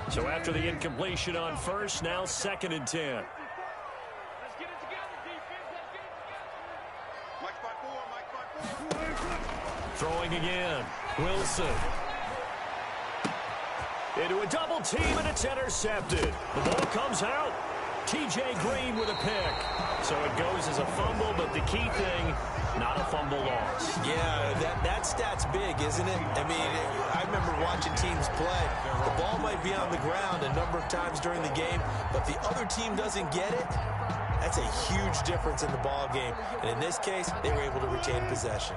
So after the incompletion on first, now 2nd and 10. Let's get it together, defense. Let's get it together. Mike 5-4. Throwing again. Wilson. Into a double team, and it's intercepted. The ball comes out. T.J. Green with a pick. So it goes as a fumble, but the key thing, not a fumble loss. Yeah, that stat's big, isn't it? I mean, I remember watching teams play. The ball might be on the ground a number of times during the game, but the other team doesn't get it. That's a huge difference in the ball game. And in this case, they were able to retain possession.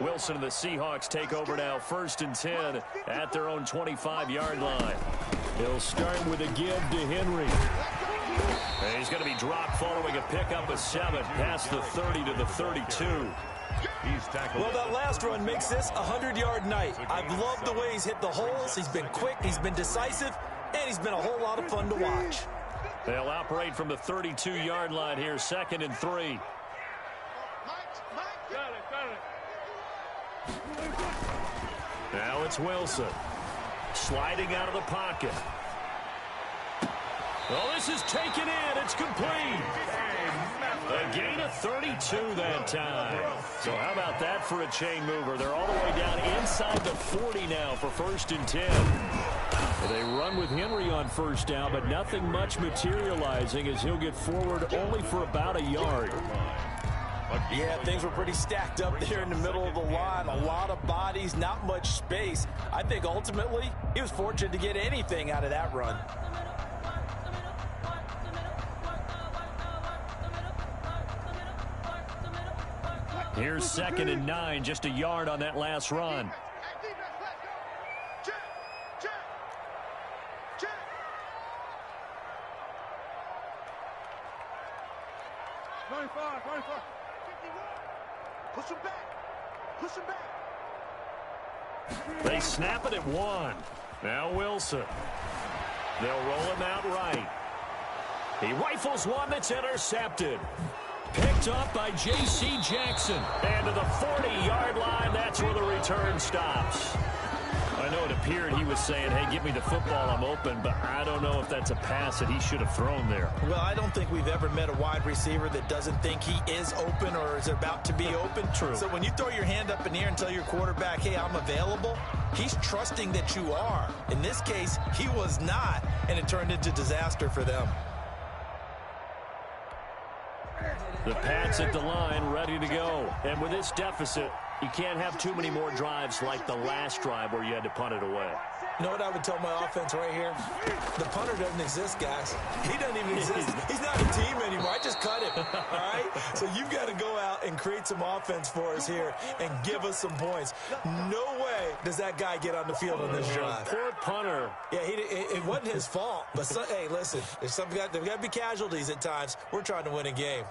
Wilson and the Seahawks take over now, 1st and 10 at their own 25-yard line. He'll start with a give to Henry. And he's going to be dropped following a pickup of 7 past the 30 to the 32. Well, that last run makes this a 100-yard night. I've loved the way he's hit the holes. He's been quick, he's been decisive, and he's been a whole lot of fun to watch. They'll operate from the 32-yard line here, 2nd and 3. Now it's Wilson. Sliding out of the pocket. Well, this is taken in. It's complete. A gain of 32 that time. So how about that for a chain mover? They're all the way down inside the 40 now for 1st and 10. They run with Henry on 1st down, but nothing much materializing as he'll get forward only for about a yard. Yeah, things were pretty stacked up there in the middle of the line. A lot of bodies, not much space. I think ultimately he was fortunate to get anything out of that run. Here's 2nd and 9, just a yard on that last run. They snap it at 1. Now Wilson. They'll roll him out right. He rifles one that's intercepted. Picked up by J.C. Jackson. And to the 40-yard line, that's where the return stops. I know it appeared he was saying, hey, give me the football, I'm open, but I don't know if that's a pass that he should have thrown there. Well, I don't think we've ever met a wide receiver that doesn't think he is open or is about to be open. True. So when you throw your hand up in the air and tell your quarterback, hey, I'm available, he's trusting that you are. In this case, he was not, and it turned into disaster for them. The Pats at the line, ready to go. And with this deficit, you can't have too many more drives like the last drive where you had to punt it away. You know what I would tell my offense right here? The punter doesn't exist, guys. He doesn't even exist. He's not a team anymore. I just cut him, all right? So you've got to go out and create some offense for us here and give us some points. No way does that guy get on the field on this drive. Poor punter. Yeah, it wasn't his fault. But, hey, listen, there's got to be casualties at times. We're trying to win a game.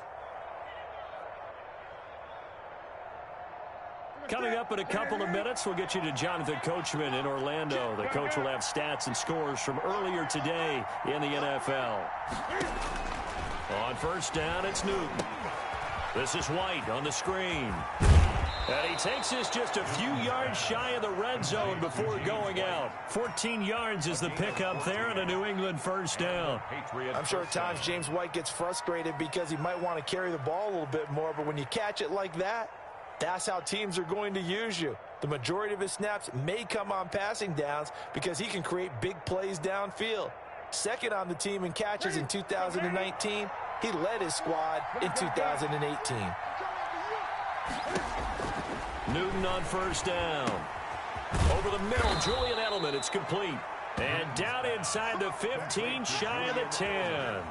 Coming up in a couple of minutes, we'll get you to Jonathan Coachman in Orlando. The coach will have stats and scores from earlier today in the NFL. On 1st down, it's Newton. This is White on the screen. And he takes this just a few yards shy of the red zone before going out. 14 yards is the pickup there and a New England 1st down. I'm sure at times James White gets frustrated because he might want to carry the ball a little bit more, but when you catch it like that, that's how teams are going to use you. The majority of his snaps may come on passing downs because he can create big plays downfield. 2nd on the team in catches in 2019. He led his squad in 2018. Newton on 1st down. Over the middle, Julian Edelman. It's complete. And down inside the 15, shy of the 10.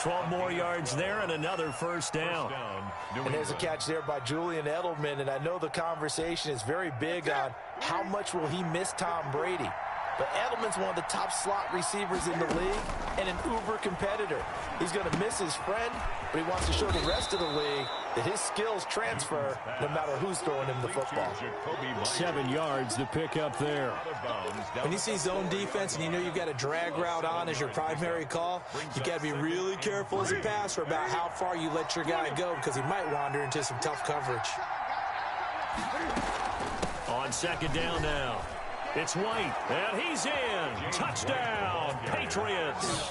12 more yards there and another 1st down. And there's a catch there by Julian Edelman, and I know the conversation is very big on how much will he miss Tom Brady. But Edelman's one of the top slot receivers in the league and an uber competitor. He's going to miss his friend, but he wants to show the rest of the league that his skills transfer no matter who's throwing him the football. 7 yards to pick up there. When you see zone defense and you know you've got a drag route on as your primary call, you've got to be really careful as a passer about how far you let your guy go because he might wander into some tough coverage. On 2nd down now. It's White, and he's in. Touchdown, Patriots.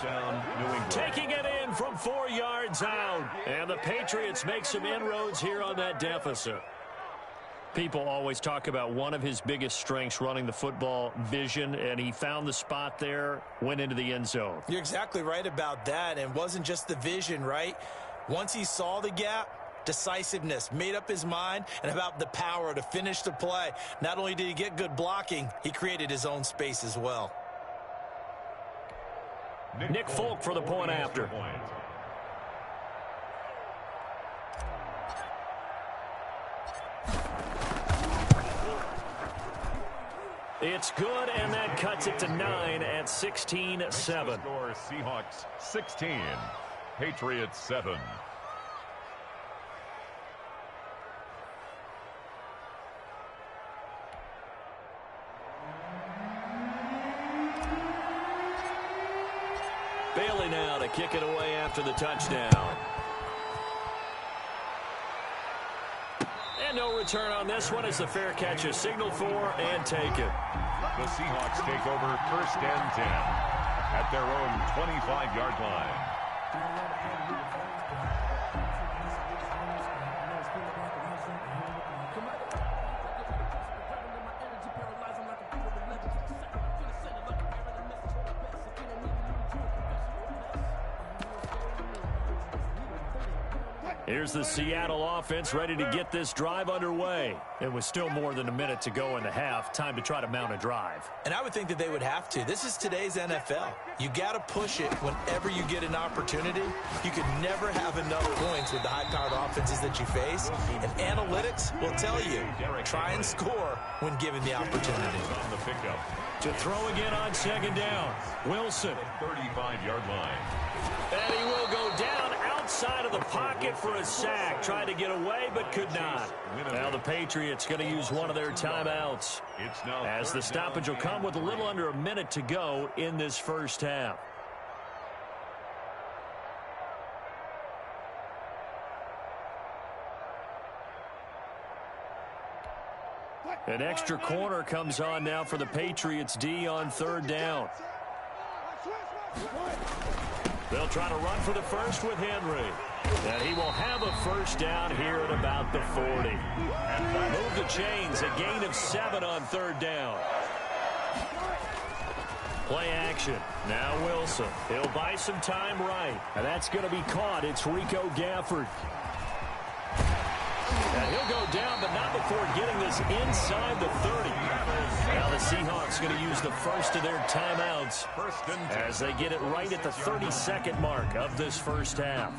Taking it in from 4 yards out. And the Patriots make some inroads here on that deficit. People always talk about one of his biggest strengths running the football, vision, and he found the spot there, went into the end zone. You're exactly right about that, and it wasn't just the vision, right? Once he saw the gap, decisiveness, made up his mind, and about the power to finish the play. Not only did he get good blocking, he created his own space as well. Nick Folk for the point after. It's good, and that cuts it to 9 at 16-7. Score Seahawks 16, Patriots 7. Bailey now to kick it away after the touchdown. And no return on this one as the fair catch is signaled for and taken. The Seahawks take over 1st and 10 at their own 25-yard line. Here's the Seattle offense ready to get this drive underway. It was still more than a minute to go in the half. Time to try to mount a drive. And I would think that they would have to. This is today's NFL. You got to push it whenever you get an opportunity. You could never have enough points with the high-powered offenses that you face. And analytics will tell you, try and score when given the opportunity. On the pickup. To throw again on 2nd down. Wilson. 35-yard line. And he will go down outside of the pocket for a sack. Tried to get away, but could not. Now the Patriots going to use one of their timeouts, as the stoppage will come with a little under a minute to go in this first half. An extra corner comes on now for the Patriots D on 3rd down. They'll try to run for the first with Henry. And he will have a first down here at about the 40. Move the chains, a gain of 7 on 3rd down. Play action. Now Wilson. He'll buy some time right. And that's going to be caught. It's Rico Gafford. And he'll go down, but not before getting this inside the 30. Now the Seahawks going to use the first of their timeouts as they get it right at the 32nd mark of this first half.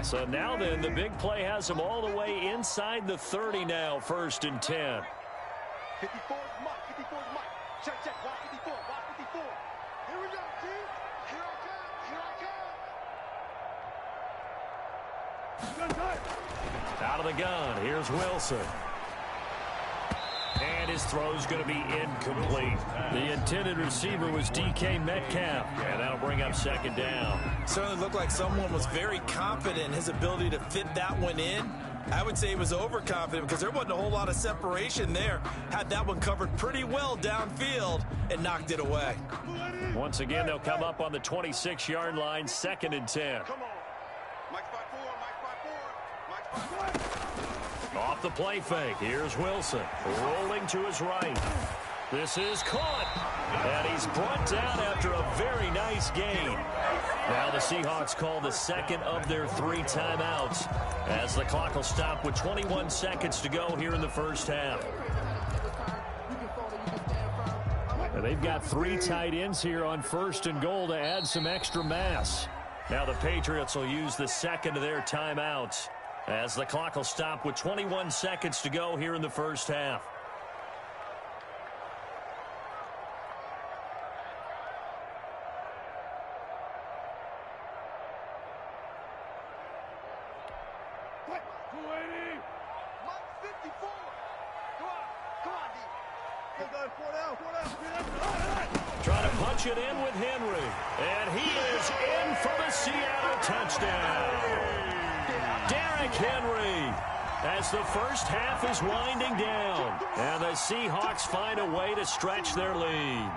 So now then, the big play has them all the way inside the 30 now, 1st and 10. 54 is Mike. 54 is Mike. Check, check. Watch 54. Watch 54. Here we go, team. Here I come. Here I come. Out of the gun. Here's Wilson. And his throw's going to be incomplete. The intended receiver was DK Metcalf. And that'll bring up 2nd down. Certainly looked like someone was very confident in his ability to fit that one in. I would say he was overconfident because there wasn't a whole lot of separation there. Had that one covered pretty well downfield and knocked it away. Once again, they'll come up on the 26-yard line, 2nd and 10. Come on. Mike's by 4. Mike's by 4. Mike's by 4. Off the play fake. Here's Wilson. Rolling to his right. This is caught. And he's brought down after a very nice gain. Now the Seahawks call the 2nd of their 3 timeouts as the clock will stop with 21 seconds to go here in the first half. And they've got 3 tight ends here on 1st and goal to add some extra mass. Now the Patriots will use the 2nd of their timeouts as the clock will stop with 21 seconds to go here in the first half. Trying to punch it in with Henry. And he is touchdown. Derrick Henry, as the first half is winding down, and the Seahawks find a way to stretch their lead.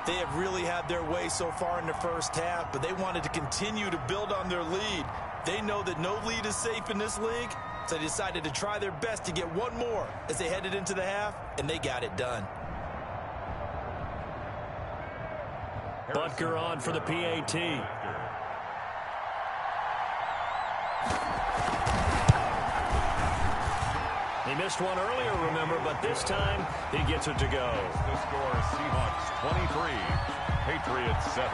They have really had their way so far in the first half, but they wanted to continue to build on their lead. They know that no lead is safe in this league, so they decided to try their best to get one more as they headed into the half, and they got it done. Butker on for the PAT. He missed one earlier, remember, but this time he gets it to go. The score, Seahawks 23, Patriots 7.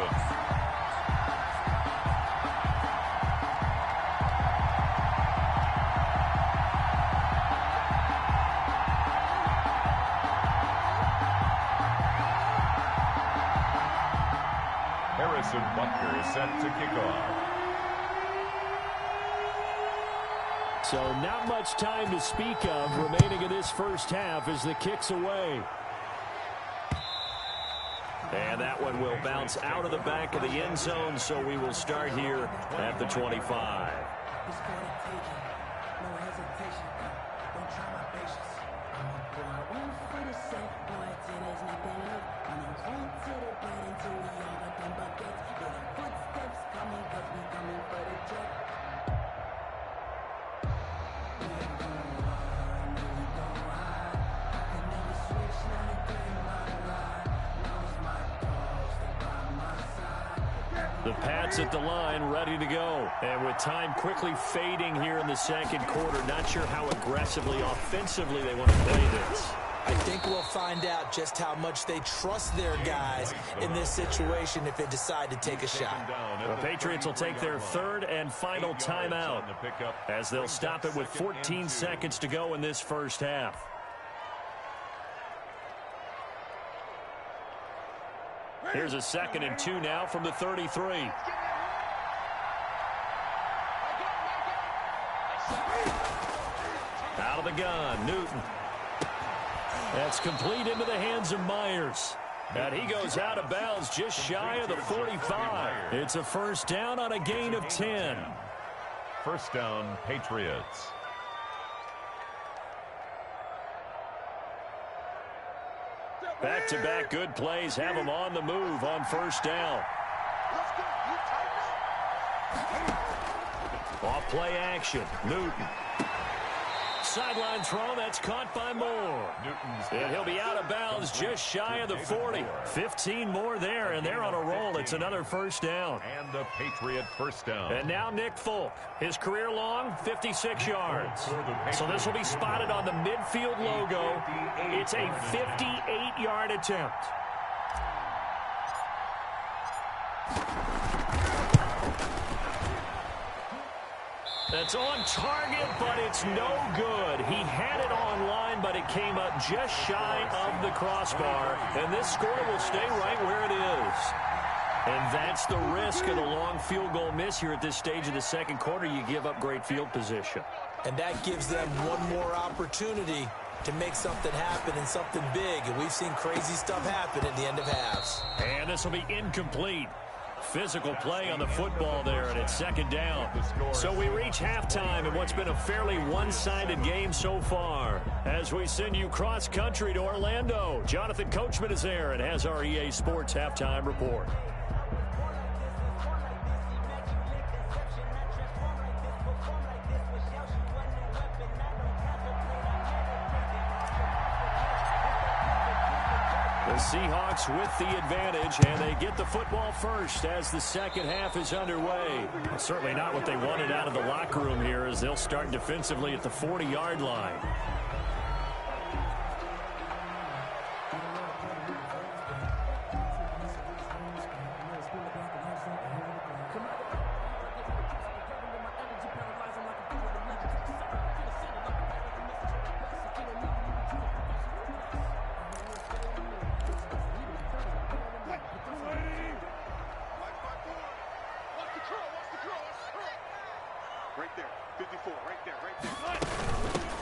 Harrison Butker set to kick off. So not much time to speak of remaining in this first half as the kick's away. And that one will bounce out of the back of the end zone, so we will start here at the 25. The Pats at the line, ready to go. And with time quickly fading here in the second quarter, not sure how aggressively, offensively they want to play this. I think we'll find out just how much they trust their guys in this situation if they decide to take a shot. The Patriots will take their third and final timeout as they'll stop it with 14 seconds to go in this first half. Here's a 2nd and 2 now from the 33. Out of the gun, Newton. That's complete into the hands of Myers. And he goes out of bounds just shy of the 45. It's a first down on a gain of 10. First down, Patriots. Back-to-back good plays have them on the move on first down. Off play action. Newton. Sideline throw, that's caught by Moore. And he'll be out of bounds just shy of the 40. 15 more there, and they're on a roll. It's another first down. And the Patriot first down. And now Nick Folk. His career long, 56 yards. So this will be spotted on the midfield logo. It's a 58-yard attempt. That's on target, but it's no good. He had it on line, but it came up just shy of the crossbar. And this score will stay right where it is. And that's the risk of the long field goal miss here at this stage of the second quarter. You give up great field position. And that gives them one more opportunity to make something happen and something big. And we've seen crazy stuff happen at the end of halves. And this will be incomplete. Physical play on the football there, and it's second down. So we reach halftime in what's been a fairly one-sided game so far. As we send you cross-country to Orlando, Jonathan Coachman is there and has our EA Sports halftime report. The Seahawks with the advantage, and they get the football first as the second half is underway. Certainly not what they wanted out of the locker room here, as they'll start defensively at the 40-yard line.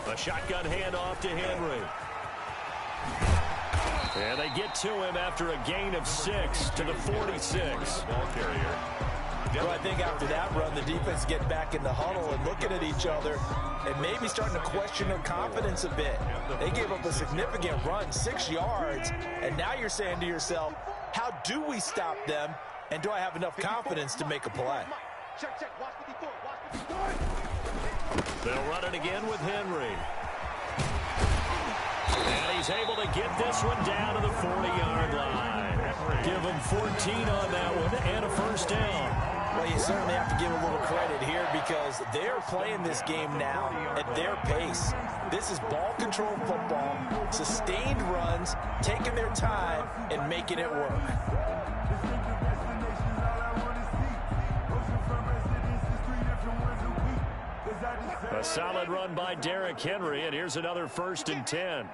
A shotgun handoff to Henry. And they get to him after a gain of 6 to the 46. Ball carrier. Well, I think after that run, the defense get back in the huddle and looking at each other and maybe starting to question their confidence a bit. They gave up a significant run, 6 yards, and now you're saying to yourself, how do we stop them, and do I have enough confidence to make a play? They'll run it again with Henry. And he's able to get this one down to the 40-yard line. Give him 14 on that one and a first down. Well, you certainly have to give a little credit here because they're playing this game now at their pace. This is ball control football, sustained runs, taking their time and making it work. A solid run by Derrick Henry, and here's another 1st and 10.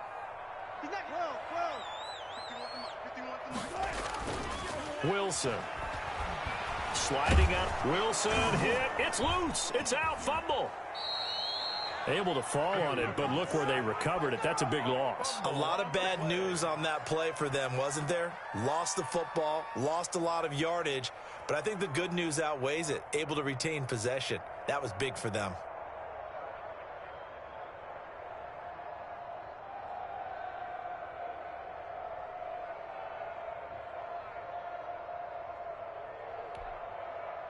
Wilson. Sliding out. Wilson hit. It's loose. It's out. Fumble. Able to fall on it, but look where they recovered it. That's a big loss. A lot of bad news on that play for them, wasn't there? Lost the football, lost a lot of yardage, but I think the good news outweighs it. Able to retain possession. That was big for them.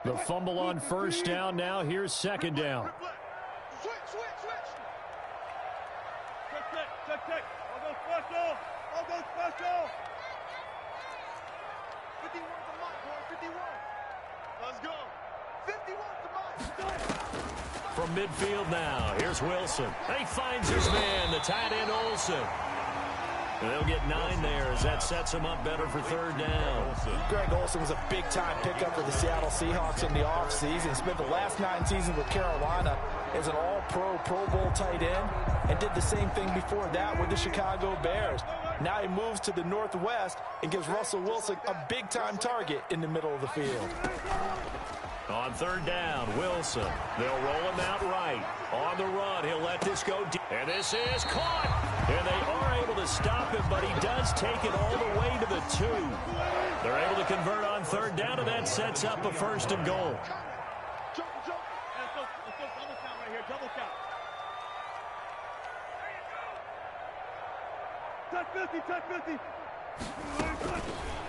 The fumble on 1st down. Now here's 2nd down. Switch. Check. I'll go special. 51 to Mike, boy. 51. Let's go. 51 to Mike. From midfield now, here's Wilson. He finds his man, the tight end Olsen. And they'll get 9 there as that sets him up better for 3rd down. Greg Olsen was a big-time pickup for the Seattle Seahawks in the offseason. Spent the last 9 seasons with Carolina as an all-pro, Pro Bowl tight end, and did the same thing before that with the Chicago Bears. Now he moves to the Northwest and gives Russell Wilson a big-time target in the middle of the field. On 3rd down, Wilson. They'll roll him out right. On the run, he'll let this go deep. And this is caught. And they are able to stop him, but he does take it all the way to the 2. They're able to convert on 3rd down, and that sets up a 1st and goal. Jump. Let's go double count right here. Double count. Touch 50.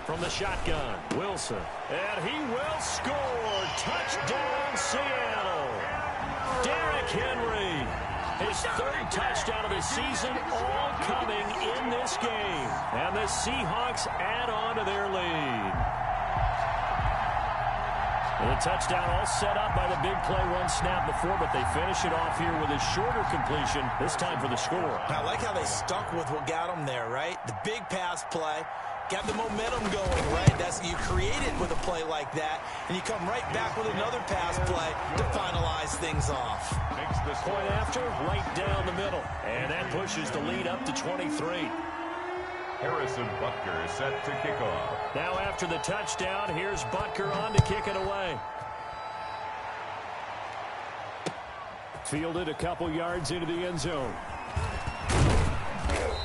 From the shotgun, Wilson. And he will score. Touchdown, Seattle. Derrick Henry. His 3rd touchdown of the season, all coming in this game. And the Seahawks add on to their lead. And the touchdown all set up by the big play 1 snap before, but they finish it off here with a shorter completion, this time for the score. I like how they stuck with what got them there, right? The big pass play. Got the momentum going, right? That's you create it with a play like that, and you come right back with another pass play to finalize things off. Point after, right down the middle. And that pushes the lead up to 23. Harrison Butker is set to kick off. Now after the touchdown, here's Butker on to kick it away. Fielded a couple yards into the end zone.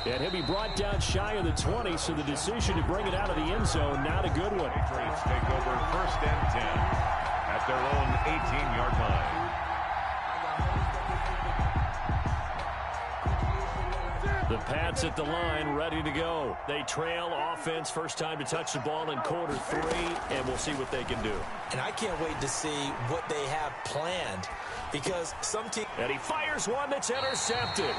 And he'll be brought down shy of the 20, so the decision to bring it out of the end zone, not a good one. Patriots take over 1st and 10 at their own 18-yard line. The Pats at the line, ready to go. They trail offense, first time to touch the ball in quarter 3, and we'll see what they can do. And I can't wait to see what they have planned, because some team... And he fires one that's intercepted.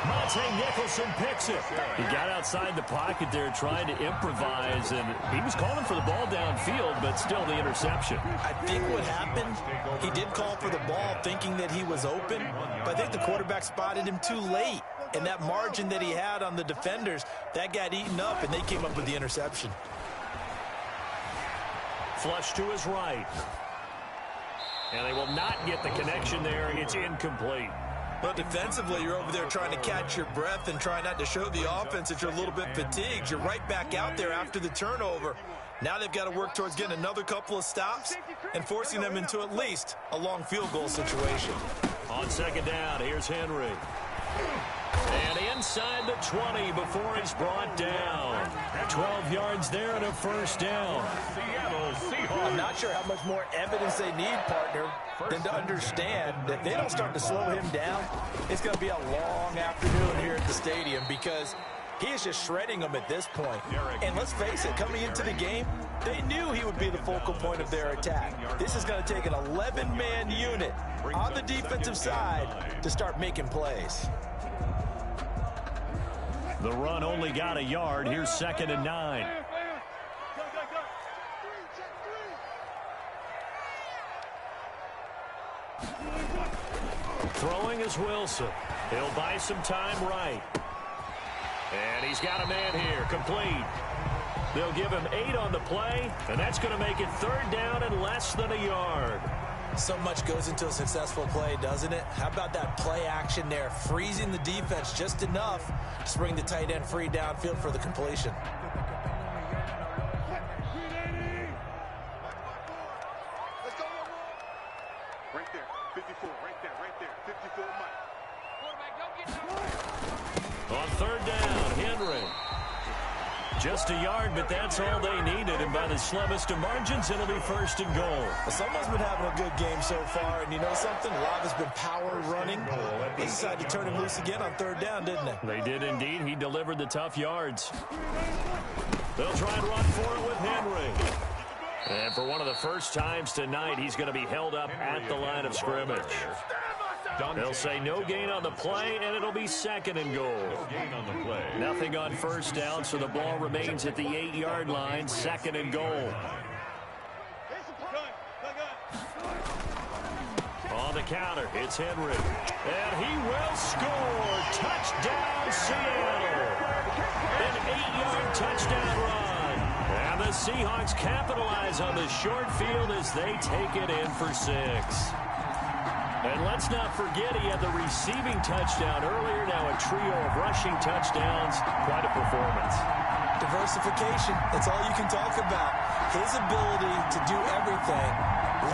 Monte Nicholson picks it. He got outside the pocket there trying to improvise, and he was calling for the ball downfield, but still the interception. I think what happened, he did call for the ball thinking that he was open, but I think the quarterback spotted him too late. And that margin that he had on the defenders, that got eaten up, and they came up with the interception. Flush to his right. And they will not get the connection there. It's incomplete. But defensively, you're over there trying to catch your breath and try not to show the offense that you're a little bit fatigued. You're right back out there after the turnover. Now they've got to work towards getting another couple of stops and forcing them into at least a long field goal situation. On 2nd down, here's Henry. And inside the 20 before he's brought down. 12 yards there and a first down. Seattle Seahawks. I'm not sure how much more evidence they need, partner, than to understand that if they don't start to slow him down, it's going to be a long afternoon here at the stadium because he is just shredding them at this point. And let's face it, coming into the game, they knew he would be the focal point of their attack. This is going to take an 11-man unit on the defensive side to start making plays. The run only got a yard. Here's 2nd and 9. Throwing is Wilson. He'll buy some time right. And he's got a man here, complete. They'll give him 8 on the play, and that's going to make it 3rd down and less than a yard. So much goes into a successful play, doesn't it? How about that play action there, freezing the defense just enough to bring the tight end free downfield for the completion. Let's go one more. Right there, 54, right there, 54, Mike. Quarterback, don't get down. On 3rd down, Henry. Just a yard, but that's all they needed. And by the slimmest of margins, it'll be 1st and goal. Well, someone's been having a good game so far, and you know something? A lot has been power running. They decided to turn him loose again on 3rd down, didn't they? They did indeed. He delivered the tough yards. They'll try and run for it with Henry. And for one of the first times tonight, he's going to be held up at the line of scrimmage. They'll say no gain on the play, and it'll be 2nd and goal. Nothing on 1st down, so the ball remains at the 8-yard line, 2nd and goal. On the counter, it's Henry. And he will score. Touchdown, Seattle. An 8-yard touchdown run. And the Seahawks capitalize on the short field as they take it in for 6. And let's not forget he had the receiving touchdown earlier. Now a trio of rushing touchdowns. Quite a performance. Diversification. That's all you can talk about. His ability to do everything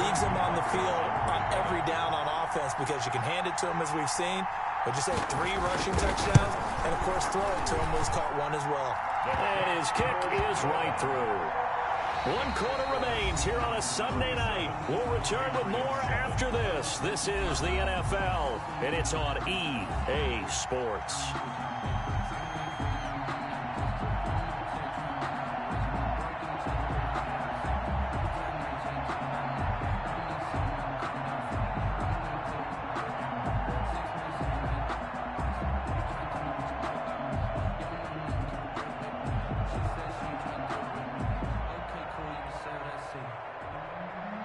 leaves him on the field on every down on offense because you can hand it to him as we've seen. But just had 3 rushing touchdowns and, of course, throw it to him when he's caught one as well. And his kick is right through. 1 quarter remains here on a Sunday night. We'll return with more after this. This is the NFL, and it's on EA Sports.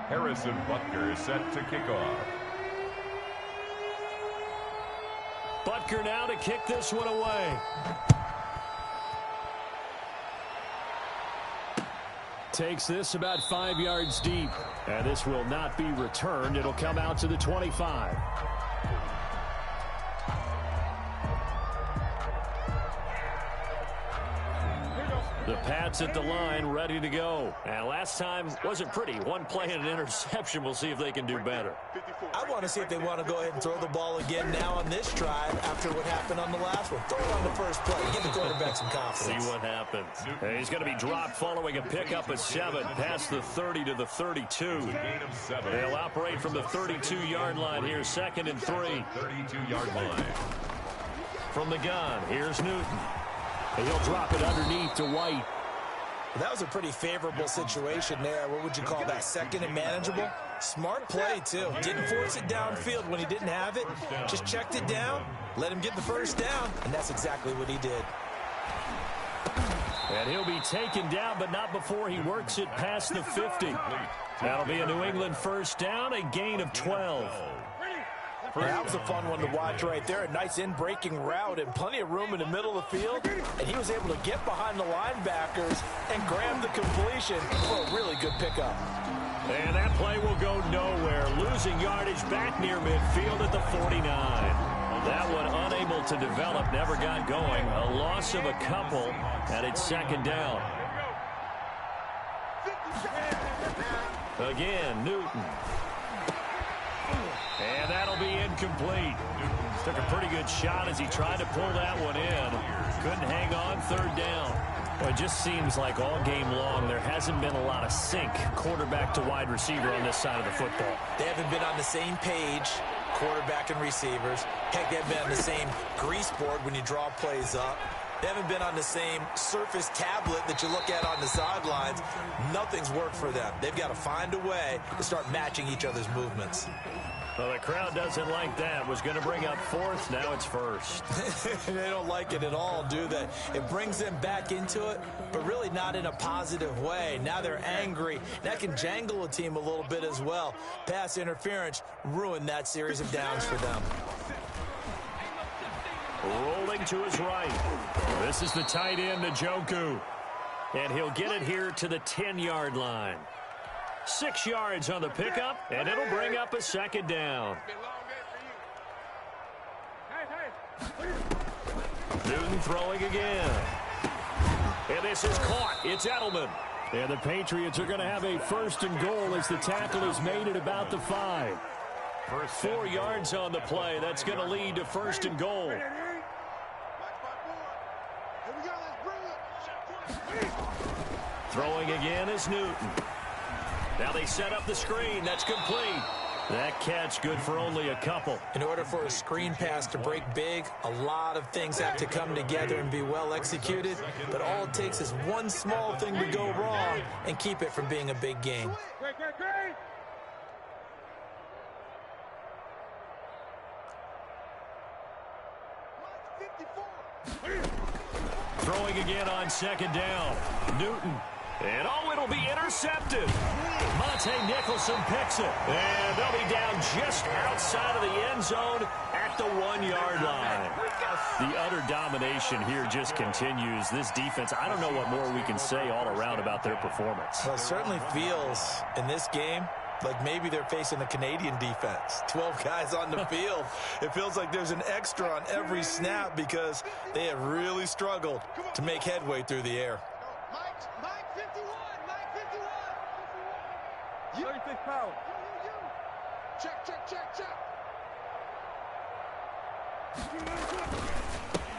Harrison Butker is set to kick off. Butker now to kick this one away. Takes this about 5 yards deep. And this will not be returned. It'll come out to the 25. The Pats at the line, ready to go. And last time wasn't pretty. 1 play and an interception. We'll see if they can do better. I want to see if they want to go ahead and throw the ball again now on this drive after what happened on the last one. Throw it on the first play. Give the quarterback some confidence. See what happens. And he's going to be dropped following a pickup of 7 past the 30 to the 32. They'll operate from the 32-yard line here, 2nd and 3. 32-yard line. From the gun, here's Newton. And he'll drop it underneath to White. That was a pretty favorable situation there. What would you call that? 2nd and manageable? Smart play, too. Didn't force it downfield when he didn't have it. Just checked it down, let him get the first down, and that's exactly what he did. And he'll be taken down, but not before he works it past the 50. That'll be a New England first down, a gain of 12. That was a fun one to watch right there. A nice in-breaking route and plenty of room in the middle of the field. And he was able to get behind the linebackers and grab the completion for a really good pickup. And that play will go nowhere. Losing yardage back near midfield at the 49. That one unable to develop, never got going. A loss of a couple, and it's 2nd down. Again, Newton. And that'll be incomplete. Took a pretty good shot as he tried to pull that one in. Couldn't hang on, third down. Well, it just seems like all game long there hasn't been a lot of sync quarterback to wide receiver on this side of the football. They haven't been on the same page, quarterback and receivers. Heck, they haven't been on the same grease board when you draw plays up. They haven't been on the same Surface tablet that you look at on the sidelines. Nothing's worked for them. They've got to find a way to start matching each other's movements. Well, the crowd doesn't like that. Was going to bring up fourth. Now it's first. They don't like it at all, do they? It brings them back into it, but really not in a positive way. Now they're angry. That can jangle a team a little bit as well. Pass interference ruined that series of downs for them. Rolling to his right. This is the tight end, Njoku. And he'll get it here to the 10-yard line. 6 yards on the pickup, and it'll bring up a second down. Newton throwing again. And this is caught. It's Edelman. And the Patriots are going to have a first and goal as the tackle is made at about the 5. 4 yards on the play. That's going to lead to first and goal. Throwing again is Newton. Now they set up the screen. That's complete. That catch good for only a couple. In order for a screen pass to break big, a lot of things have to come together and be well executed. But all it takes is one small thing to go wrong and keep it from being a big game. Throwing again on second down. Newton. And oh, it'll be intercepted. Monte Nicholson picks it. And they'll be down just outside of the end zone at the 1-yard line. The utter domination here just continues. This defense, I don't know what more we can say all around about their performance. Well, it certainly feels in this game like maybe they're facing the Canadian defense. 12 guys on the field. It feels like there's an extra on every snap because they have really struggled to make headway through the air. Mike 51, Mike 51. 36 pounds. Check.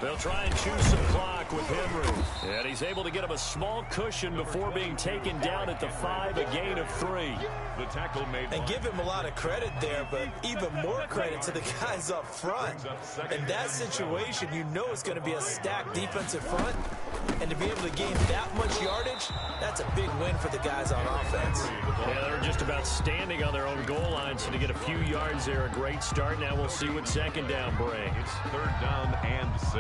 They'll try and choose some clock with Henry. And he's able to get him a small cushion before being taken down at the 5, a gain of 3. The tackle made. And give him a lot of credit there, but even more credit to the guys up front. In that situation, you know it's going to be a stacked defensive front. And to be able to gain that much yardage, that's a big win for the guys on offense. Yeah, they're just about standing on their own goal line, so to get a few yards there, a great start. Now we'll see what second down brings. It's third down and 6.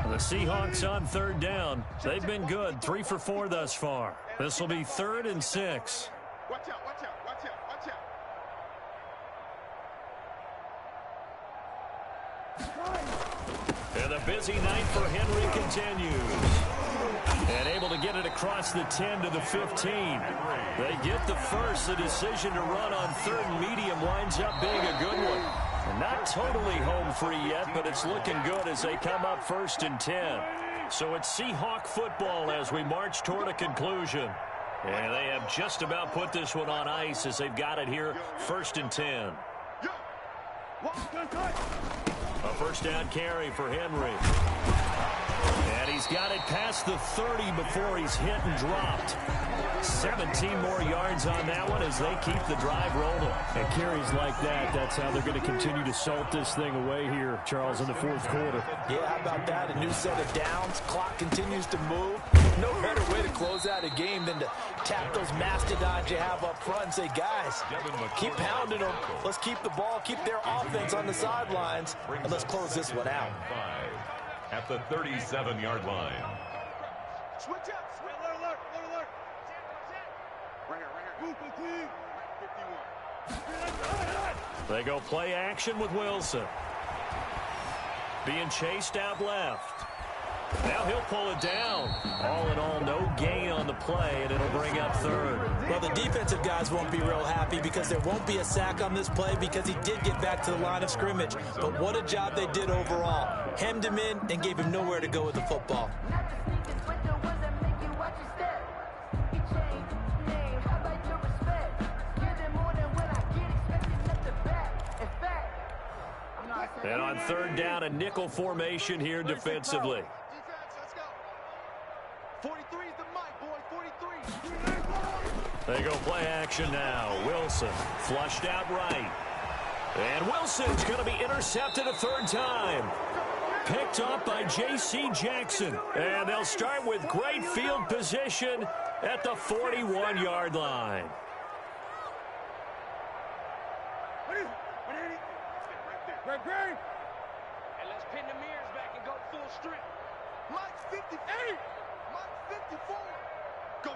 The Seahawks on third down. They've been good, 3 for 4 thus far. This will be 3rd and 6. Watch out. And the busy night for Henry continues. And able to get it across the 10 to the 15. They get the first. The decision to run on 3rd and medium winds up being a good one. Not totally home free yet, but it's looking good as they come up 1st and 10. So it's Seahawk football as we march toward a conclusion. And they have just about put this one on ice as they've got it here 1st and 10. A first down carry for Henry. And he's got it past the 30 before he's hit and dropped. 17 more yards on that one as they keep the drive rolling. And carries like that, that's how they're going to continue to salt this thing away here, Charles, in the 4th quarter. Yeah, how about that? A new set of downs. Clock continues to move. No better way to close out a game than to tap those mastodons you have up front and say, guys, keep pounding them. Let's keep the ball, keep their offense on the sidelines, and let's close this one out. 5 at the 37-yard line. Switch up. Alert. Right here. 51. They go play action with Wilson. Being chased out left. Now he'll pull it down. All in all, no gain on the play, and it'll bring up third. Well, the defensive guys won't be real happy because there won't be a sack on this play because he did get back to the line of scrimmage. But what a job they did overall. Hemmed him in and gave him nowhere to go with the football. And on third down, a nickel formation here defensively. Defense, let's go. 43 is the mic, boy. 43. They go play action now. Wilson flushed out right. And Wilson's going to be intercepted a third time. Picked up by J.C. Jackson. And they'll start with great field position at the 41-yard line. Great. And let's pin the mirrors back and go full strength. Mike 58. Mike 54. Go.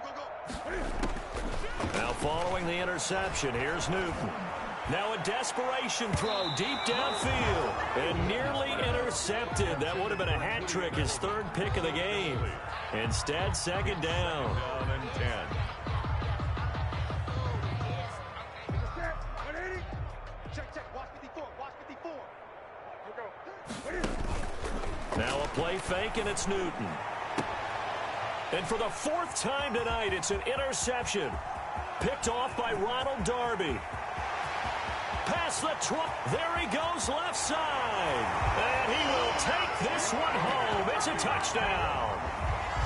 Now following the interception, here's Newton. Now a desperation throw deep downfield and nearly intercepted. That would have been a hat trick, his third pick of the game. Instead, second down. Down and 10. Check. Watch 54. Watch 54. Now a play fake, and it's Newton. And for the fourth time tonight, it's an interception. Picked off by Ronald Darby. Past the 20. There he goes left side. And he will take this one home. It's a touchdown.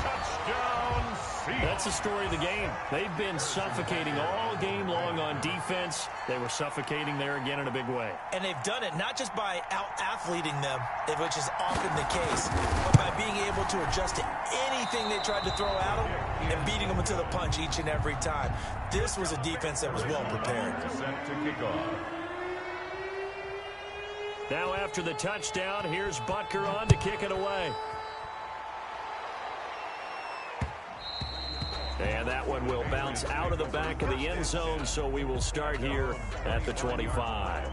Touchdown, Seahawks. That's the story of the game. They've been suffocating all game long on defense. They were suffocating there again in a big way. And they've done it not just by out-athleting them, which is often the case, but by being able to adjust to anything they tried to throw at them and beating them to the punch each and every time. This was a defense that was well prepared. Set to kick off. Now after the touchdown, here's Butker on to kick it away. And that one will bounce out of the back of the end zone, so we will start here at the 25.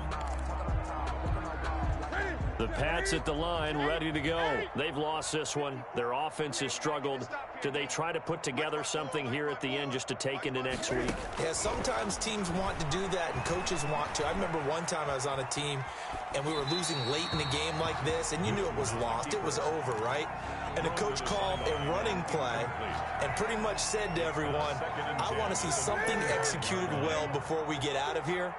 The Pats at the line, ready to go. They've lost this one. Their offense has struggled. Do they try to put together something here at the end just to take into next week? Yeah, sometimes teams want to do that and coaches want to. I remember one time I was on a team and we were losing late in a game like this, and you knew it was lost. It was over, right? And the coach called a running play and pretty much said to everyone, I want to see something executed well before we get out of here.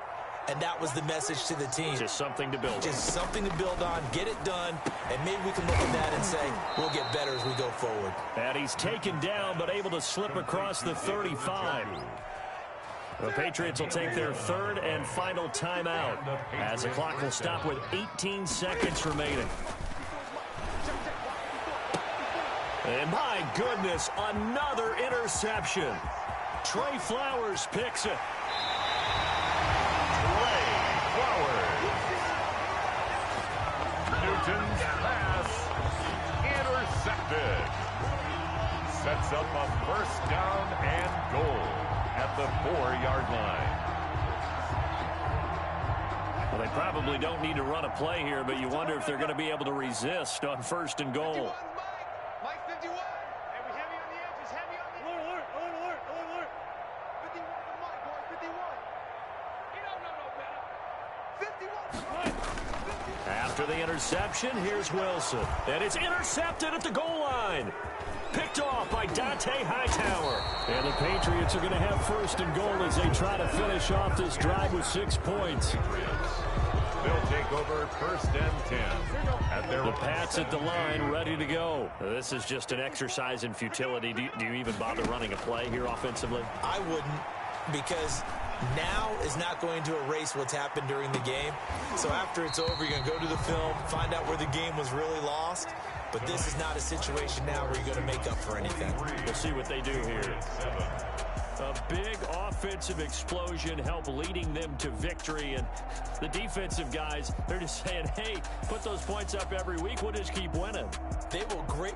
And that was the message to the team. Just something to build on. Just something to build on, get it done, and maybe we can look at that and say, we'll get better as we go forward. And he's taken down, but able to slip across the 35. The Patriots will take their third and final timeout as the clock will stop with 18 seconds remaining. And my goodness, another interception. Trey Flowers picks it. Newton's pass intercepted. Sets up a first down and goal at the 4-yard line. Well, they probably don't need to run a play here, but you wonder if they're going to be able to resist on first and goal. Mike 51. Hey, we heavy on the edges. Heavy on the edges. Alert. 51 to Mike, boy. 51. He don't know no better. 51 to Mike. After the interception, here's Wilson. And it's intercepted at the goal line. Picked off by Dante Hightower. And the Patriots are going to have first and goal as they try to finish off this drive with 6 points. They'll take over first and 10. The Pats at the line, ready to go. This is just an exercise in futility. Do you even bother running a play here offensively? I wouldn't, because now is not going to erase what's happened during the game. So after it's over, you're going to go to the film, find out where the game was really lost. But this is not a situation now where you're going to make up for anything. We'll see what they do here. A big offensive explosion helped leading them to victory. And the defensive guys, they're just saying, hey, put those points up every week. We'll just keep winning. They will great.